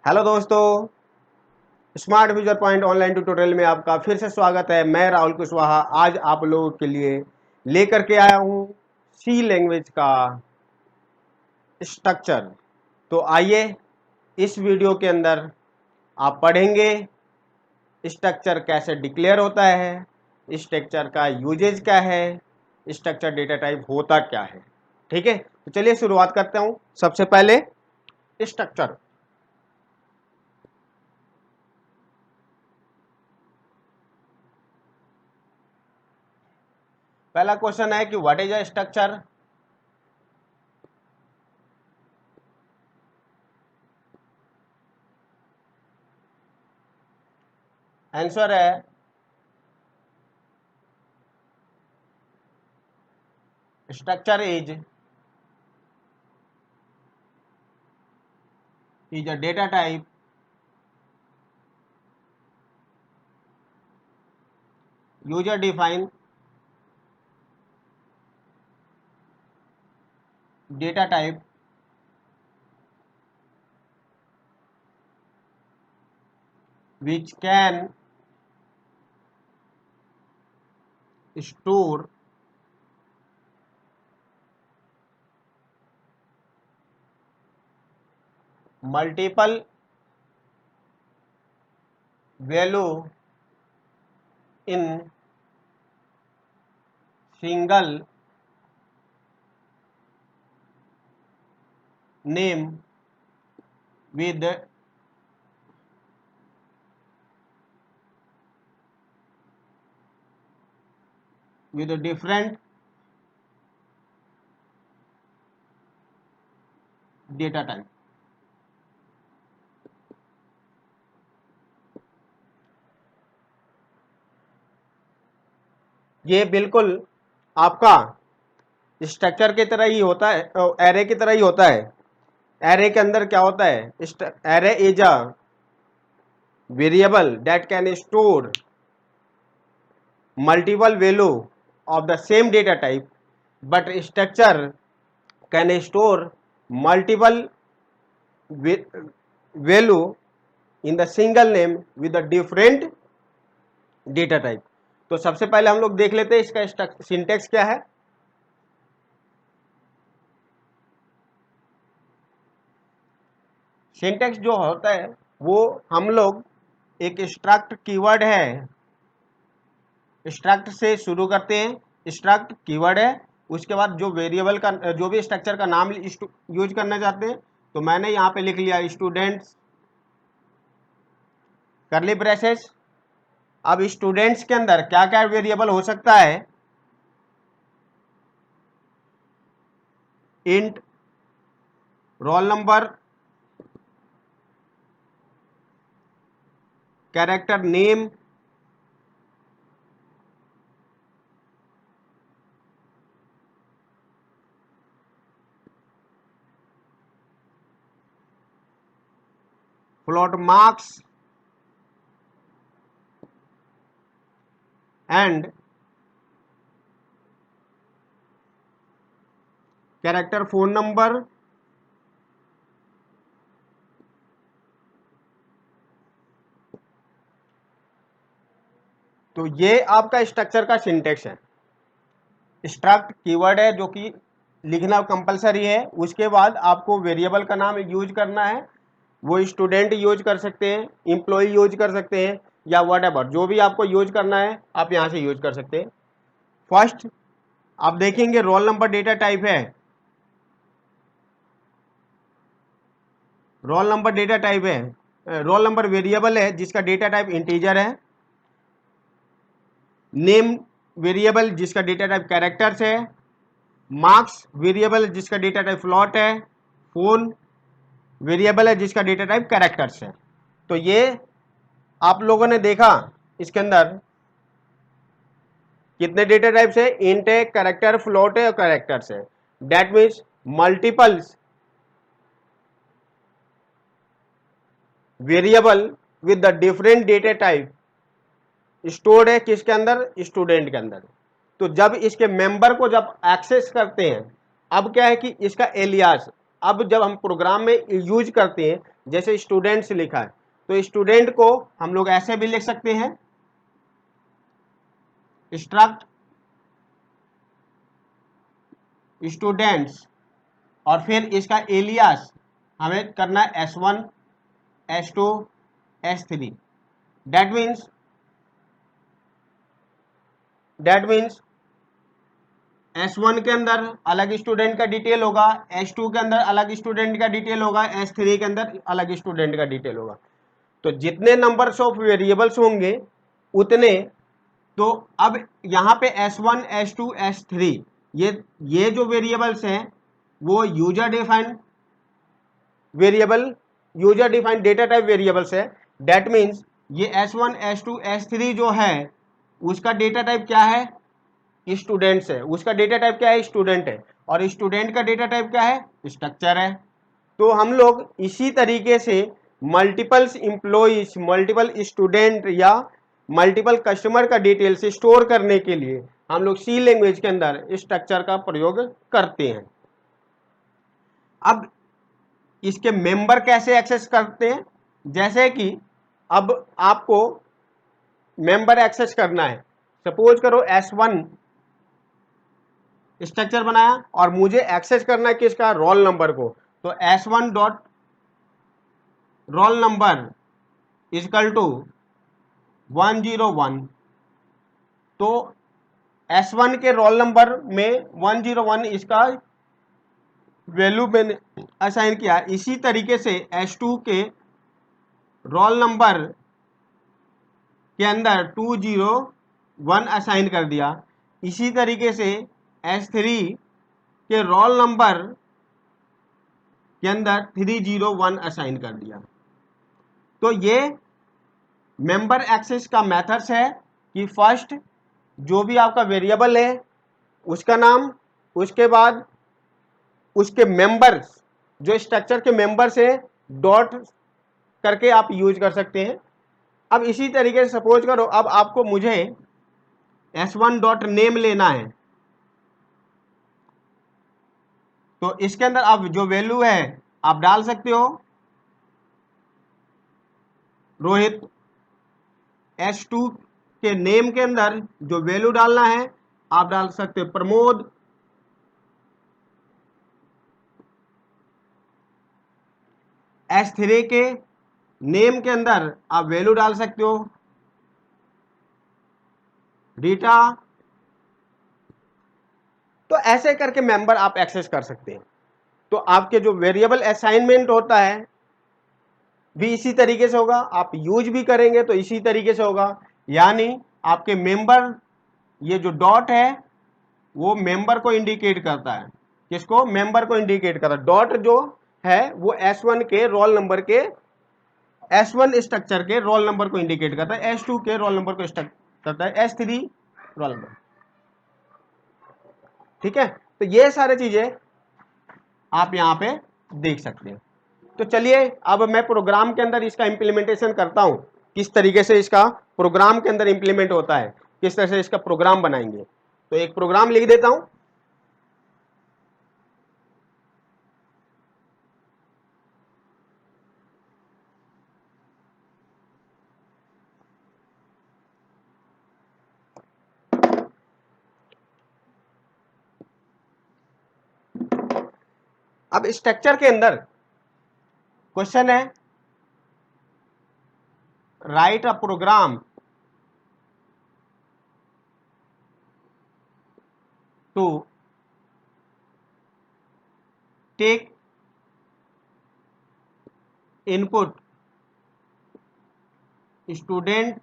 Hello दोस्तों, smart future point online tutorial में आपका फिर से स्वागत है। मैं राहुल कुशवाहा आज आप लोगों के लिए लेकर के आया हूं सी लैंग्वेज का स्ट्रक्चर। तो आइए इस वीडियो के अंदर आप पढ़ेंगे स्ट्रक्चर कैसे डिक्लेयर होता है, स्ट्रक्चर का यूजेज क्या है, स्ट्रक्चर डेटा टाइप होता क्या है। ठीक है, तो चलिए शुरुआत करते हूं। सबसे पहले स्ट्रक्चर। पहला क्वेश्चन है कि what is a structure. Answer है structure is a data type user defined data type which can store multiple value in single name with a different data type। ये बिल्कुल आपका स्ट्रक्चर की तरह ही होता है, एरे की तरह ही होता है। एरे के अंदर क्या होता है, array is a variable that can store multiple value of the same data type, but structure can store multiple value in the single name with a different data type। तो सबसे पहले हम लोग देख लेते हैं इसका सिंटेक्स क्या है। सिंटेक्स जो होता है वो हम लोग एक स्ट्रक्ट कीवर्ड है, स्ट्रक्ट से शुरू करते हैं। स्ट्रक्ट कीवर्ड है, उसके बाद जो वेरिएबल का जो भी स्ट्रक्चर का नाम यूज करना चाहते हैं, तो मैंने यहाँ पे लिख लिया स्टूडेंट्स करली ब्रेसेस। अब स्टूडेंट्स के अंदर क्या क्या वेरिएबल हो सकता है, int roll number, character name, float marks and character phone number. तो ये आपका स्ट्रक्चर का सिंटेक्स है। स्ट्रक्ट कीवर्ड है जो कि लिखना कंपलसरी है, उसके बाद आपको वेरिएबल का नाम यूज करना है। वो स्टूडेंट यूज कर सकते हैं, एम्प्लॉय यूज कर सकते हैं, या व्हाटएवर जो भी आपको यूज करना है आप यहाँ से यूज कर सकते हैं। फर्स्ट आप देखेंगे रोल नंबर डेटा टाइप है। रोल नंबर डेटा टाइप है, रोल नंबर वेरिएबल है जिसका डेटा टाइप इंटीजर है। नेम वेरिएबल जिसका डेटा टाइप कैरेक्टर्स है। मार्क्स वेरिएबल जिसका डेटा टाइप फ्लोट है। फोन वेरिएबल है जिसका डेटा टाइप कैरेक्टर्स है। तो ये आप लोगों ने देखा इसके अंदर कितने डेटा टाइप्स है, इंट है, कैरेक्टर, फ्लोट है और कैरेक्टर्स है। That means multiples variable with the different data type stored है किसके अंदर, स्टूडेंट के अंदर। तो जब इसके मेंबर को जब एक्सेस करते हैं, अब क्या है कि इसका एलियास अब जब हम प्रोग्राम में यूज करते हैं जैसे स्टूडेंट्स लिखा है तो स्टूडेंट को हम लोग ऐसे भी लिख सकते हैं, स्ट्रक्ट स्टूडेंट्स, और फिर इसका एलियास हमें करना है S1 S2 S3। That means S1 के अंदर अलग स्टूडेंट का डिटेल होगा, S2 के अंदर अलग स्टूडेंट का डिटेल होगा, S3 के अंदर अलग स्टूडेंट का डिटेल होगा। तो जितने नंबर्स ऑफ वेरिएबल्स होंगे उतने, तो अब यहाँ पे S1 S2 S3 ये जो वेरिएबल्स हैं वो user defined variable, user defined data type variables है। दैट मीन्स ये S1 S2 S3 जो है उसका डेटा टाइप क्या है, स्टूडेंट्स है, उसका डेटा टाइप क्या है, स्टूडेंट है, और स्टूडेंट का डेटा टाइप क्या है, स्ट्रक्चर है। तो हम लोग इसी तरीके से मल्टीपल्स एम्प्लॉइज, मल्टीपल स्टूडेंट या मल्टीपल कस्टमर का डिटेल्स स्टोर करने के लिए हम लोग सी लैंग्वेज के अंदर स्ट्रक्चर का प्रयोग करते हैं। अब इसके मेंबर कैसे एक्सेस करते हैं, जैसे कि अब आपको मेंबर एक्सेस करना है, सपोज करो S1 स्ट्रक्चर बनाया और मुझे एक्सेस करना है किसका, रोल नंबर को। तो S1 dot roll number is equal to 101। तो S1 के रोल नंबर में 101 इसका वैल्यू मैंने असाइन किया। इसी तरीके से S2 के रोल नंबर के अंदर 201 असाइन कर दिया। इसी तरीके से S3 के रोल नंबर के अंदर 301 असाइन कर दिया। तो ये मेंबर एक्सेस का मेथड्स है कि फर्स्ट जो भी आपका वेरिएबल है उसका नाम, उसके बाद उसके मेंबर्स, जो स्ट्रक्चर के मेंबर्स हैं, डॉट करके आप यूज कर सकते हैं। अब इसी तरीके से सपोज करो अब आपको मुझे S1 डॉट नेम लेना है, तो इसके अंदर आप जो वैल्यू है आप डाल सकते हो रोहित। S2 के नेम के अंदर जो वैल्यू डालना है आप डाल सकते हो प्रमोद। S3 के नेम के अंदर आप वैल्यू डाल सकते हो रीटा। तो ऐसे करके मेंबर आप एक्सेस कर सकते हैं। तो आपके जो वेरिएबल असाइनमेंट होता है भी इसी तरीके से होगा, आप यूज भी करेंगे तो इसी तरीके से होगा। यानी आपके मेंबर, ये जो डॉट है वो मेंबर को इंडिकेट करता है, किसको, मेंबर को इंडिकेट करता है। डॉट जो है वो S1 के रोल नंबर के, S1 स्ट्रक्चर के रोल नंबर को इंडिकेट करता है, S2 के रोल नंबर को करता है, S3 रोल नंबर। ठीक है, तो ये सारी चीजें आप यहां पे देख सकते हैं। तो चलिए अब मैं प्रोग्राम के अंदर इसका इंप्लीमेंटेशन करता हूं, किस तरीके से इसका प्रोग्राम के अंदर इंप्लीमेंट होता है, किस तरह से इसका प्रोग्राम बनाएंगे। तो एक प्रोग्राम लिख देता हूं। अब स्ट्रक्चर के अंदर क्वेश्चन है, write a program to take input student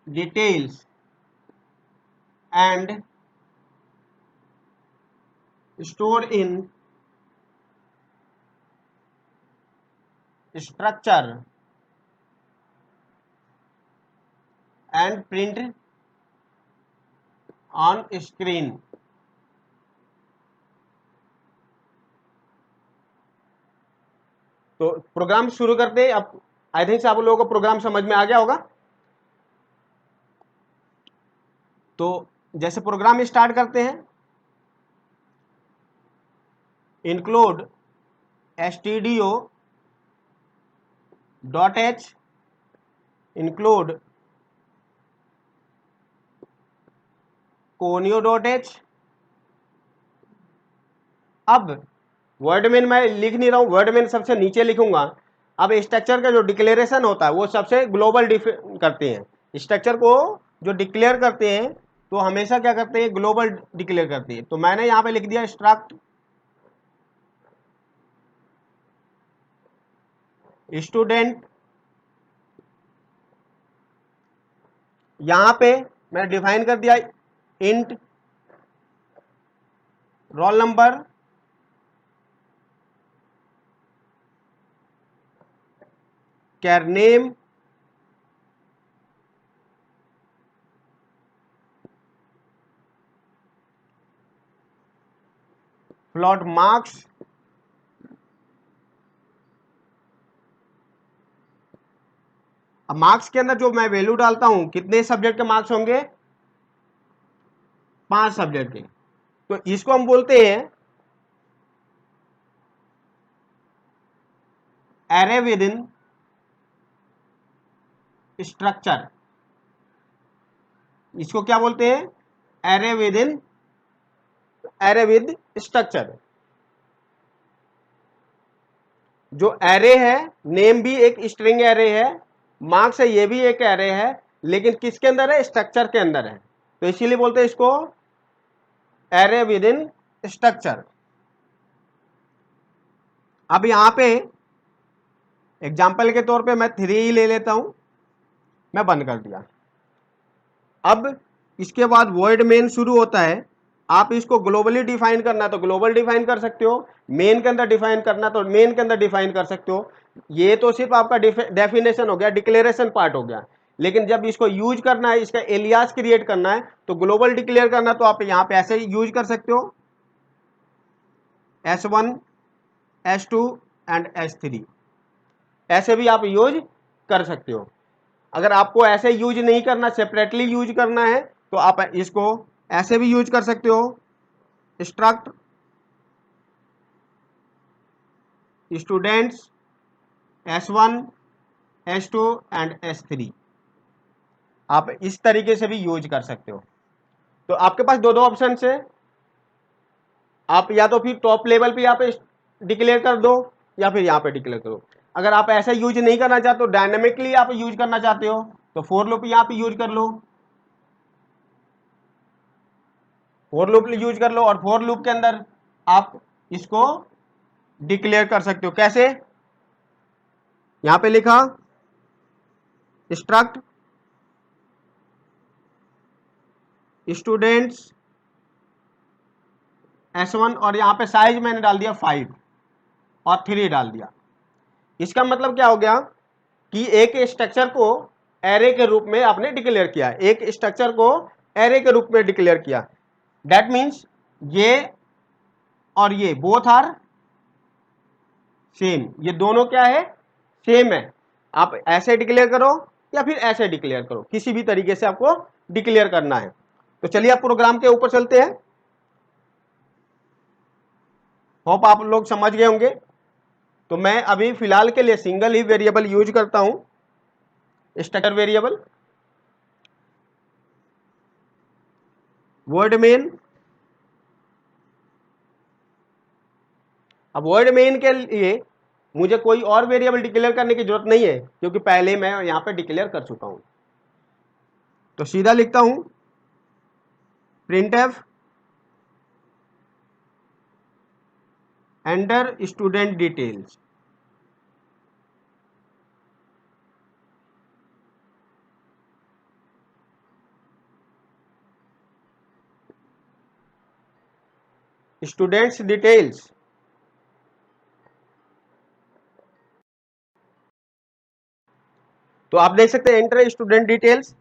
details and store in structure and print on screen। तो प्रोग्राम शुरू करते हैं। अब आई थिंक आप लोगों को प्रोग्राम समझ में आ गया होगा। तो जैसे प्रोग्राम स्टार्ट करते हैं, include stdio dot H include conio dot H. अब वर्ड मेन मैं लिख नहीं रहा हूं, वर्ड मेन सबसे नीचे लिखूंगा। अब स्ट्रक्चर का जो डिक्लेरेशन होता है वो सबसे ग्लोबल करते हैं। स्ट्रक्चर को जो डिक्लेयर करते हैं तो हमेशा क्या करते हैं, ग्लोबल डिक्लेयर करते हैं। तो मैंने यहां पे लिख दिया स्ट्रक्ट स्टूडेंट। यहां पे मैंने डिफाइन कर दिया इंट रोल नंबर कैर नेम फ्लॉट मार्क्स। अब मार्क्स के अंदर जो मैं वैल्यू डालता हूं, कितने सब्जेक्ट के मार्क्स होंगे, 5 सब्जेक्ट के। तो इसको हम बोलते हैं एरे विद इन स्ट्रक्चर। इसको क्या बोलते हैं, array with in, array with structure. जो एरे है, नेम भी एक स्ट्रिंग एरे है, मार्क्स है ये भी एक एरे है, लेकिन किसके अंदर है, स्ट्रक्चर के अंदर है। तो इसीलिए बोलते हैं इसको एरे विद इन स्ट्रक्चर। अब यहां पे एग्जाम्पल के तौर पे मैं 3 ही ले लेता हूं, मैं बंद कर दिया। अब इसके बाद वर्ड मेन शुरू होता है। आप इसको ग्लोबली डिफाइन करना तो ग्लोबल डिफाइन कर सकते हो, मेन के अंदर डिफाइन करना तो मेन के अंदर डिफाइन कर सकते हो। ये तो सिर्फ आपका डेफिनेशन हो गया, डिक्लेरेशन पार्ट हो गया। लेकिन जब इसको यूज करना है, इसका एलियास क्रिएट करना है, तो ग्लोबल डिक्लेयर करना, तो आप यहां पे ऐसे यूज कर सकते हो S1 S2 एंड S3, ऐसे भी आप यूज कर सकते हो। अगर आपको ऐसे यूज नहीं करना, सेपरेटली यूज करना है, तो आप इसको ऐसे भी यूज कर सकते हो, struct students S1 S2 and S3, आप इस तरीके से भी यूज कर सकते हो। तो आपके पास दो दो ऑप्शन है, आप या तो फिर टॉप लेवल पे यहाँ पे डिक्लेयर कर दो या फिर यहाँ पे डिक्लेयर करो। अगर आप ऐसा यूज नहीं करना चाहते हो, डायनेमिकली आप यूज करना चाहते हो, तो फोर लूप यहाँ पे यूज कर लो, फोर लूप यूज कर लो। और फोर लूप के अंदर आप इसको डिक्लेयर कर सकते हो। कैसे, यहां पे लिखा स्ट्रक्ट स्टूडेंट्स S1 और यहां पे साइज मैंने डाल दिया 5 और 3 डाल दिया। इसका मतलब क्या हो गया कि एक स्ट्रक्चर को एरे के रूप में आपने डिक्लेयर किया, एक स्ट्रक्चर को एरे के रूप में डिक्लेयर किया। दैट मीन्स ये और ये बोथ आर सेम, ये दोनों क्या है, सेम है। आप ऐसे डिक्लेयर करो या फिर ऐसे डिक्लेयर करो, किसी भी तरीके से आपको डिक्लेयर करना है। तो चलिए आप प्रोग्राम के ऊपर चलते हैं। होप आप लोग समझ गए होंगे। तो मैं अभी फिलहाल के लिए सिंगल ही वेरिएबल यूज करता हूं, स्ट्रक्चर वेरिएबल वर्ड मेन। अब वर्ड मेन के लिए मुझे कोई और वेरिएबल डिक्लेयर करने की जरूरत नहीं है, क्योंकि पहले मैं यहां पे डिक्लेयर कर चुका हूं। तो सीधा लिखता हूं printf enter student details. Students details, तो आप देख सकते हैं एंटर स्टूडेंट डिटेल्स।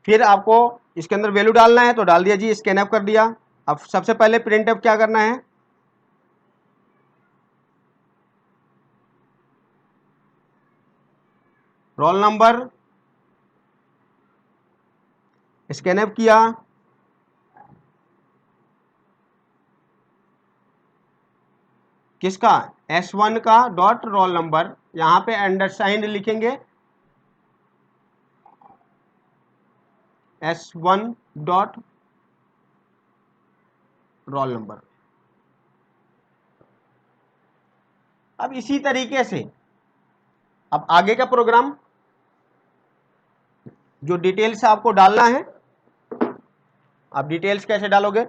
फिर आपको इसके अंदर वैल्यू डालना है तो डाल दिया जी, स्कैन अप कर दिया। अब सबसे पहले प्रिंट अप क्या करना है, रोल नंबर स्कैन अप किया, किसका, S1 का डॉट रोल नंबर, यहां पे अंडरसाइन लिखेंगे S1 डॉट रोल नंबर। अब इसी तरीके से अब आगे का प्रोग्राम जो डिटेल्स आपको डालना है, आप डिटेल्स कैसे डालोगे,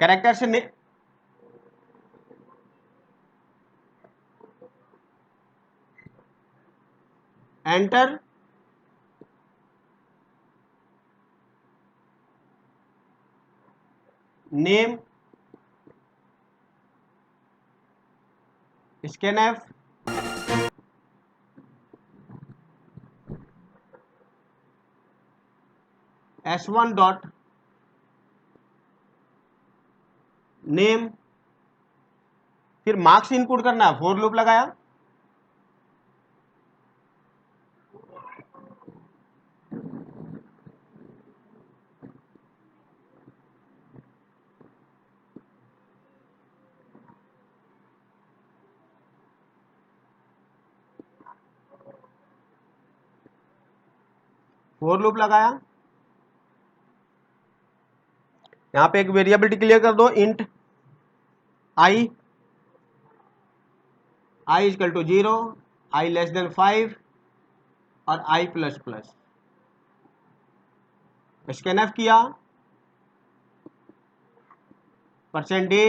कैरेक्टर से enter name scanf S1 dot name, फिर मार्क्स इनपुट करना है, फॉर लूप लगाया, फॉर लूप लगाया, यहां पे एक वेरिएबल डिक्लेयर कर दो int i equal to 0, i less than 5 और i प्लस प्लस। स्कैनफ किया, %a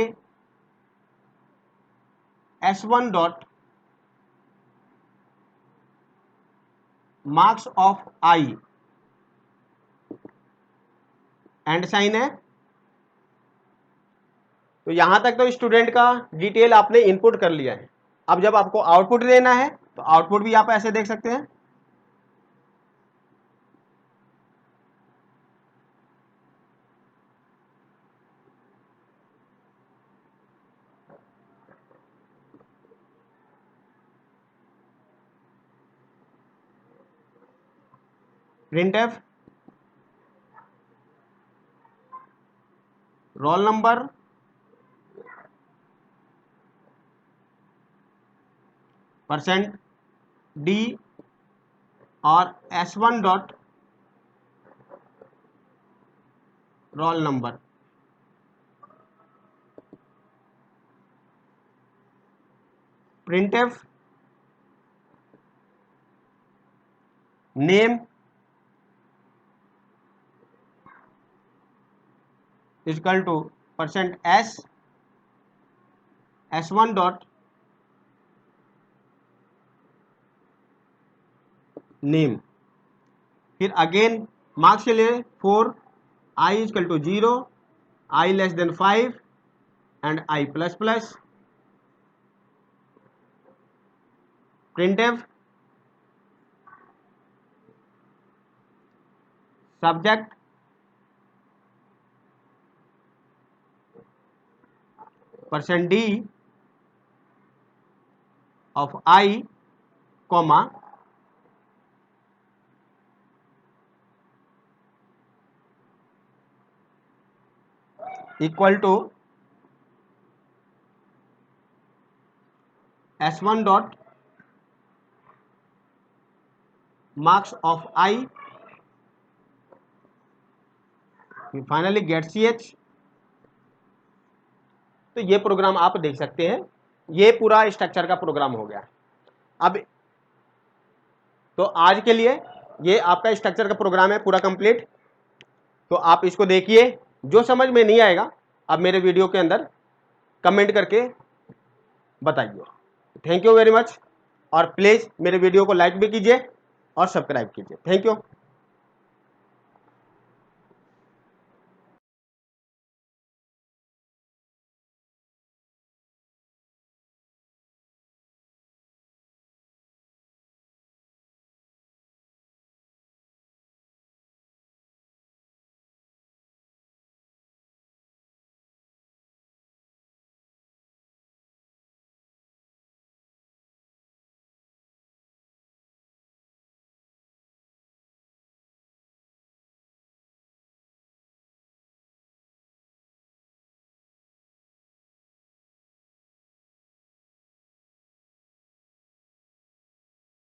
S1 dot marks of i, and sign है। तो यहां तक तो स्टूडेंट का डिटेल आपने इनपुट कर लिया है। अब जब आपको आउटपुट देना है तो आउटपुट भी आप ऐसे देख सकते हैं, प्रिंटफ रोल नंबर %d और S1 dot roll number, printf name equal to %s S1 dot name, फिर अगेन मार्क्स के लिए 4, i equal to 0, i less than 5 and i plus plus. Printf subject %d of i comma equal to S1 dot marks of i, finally get ch। तो ये programme आप देख सकते हैं, ये पूरा स्ट्रक्चर का प्रोग्राम हो गया। अब तो आज के लिए ये आपका स्ट्रक्चर का प्रोग्राम है पूरा कंप्लीट। तो आप इसको देखिए, जो समझ में नहीं आएगा आप मेरे वीडियो के अंदर कमेंट करके बताइए। थैंक यू वेरी मच, और प्लीज़ मेरे वीडियो को लाइक भी कीजिए और सब्सक्राइब कीजिए। Thank you.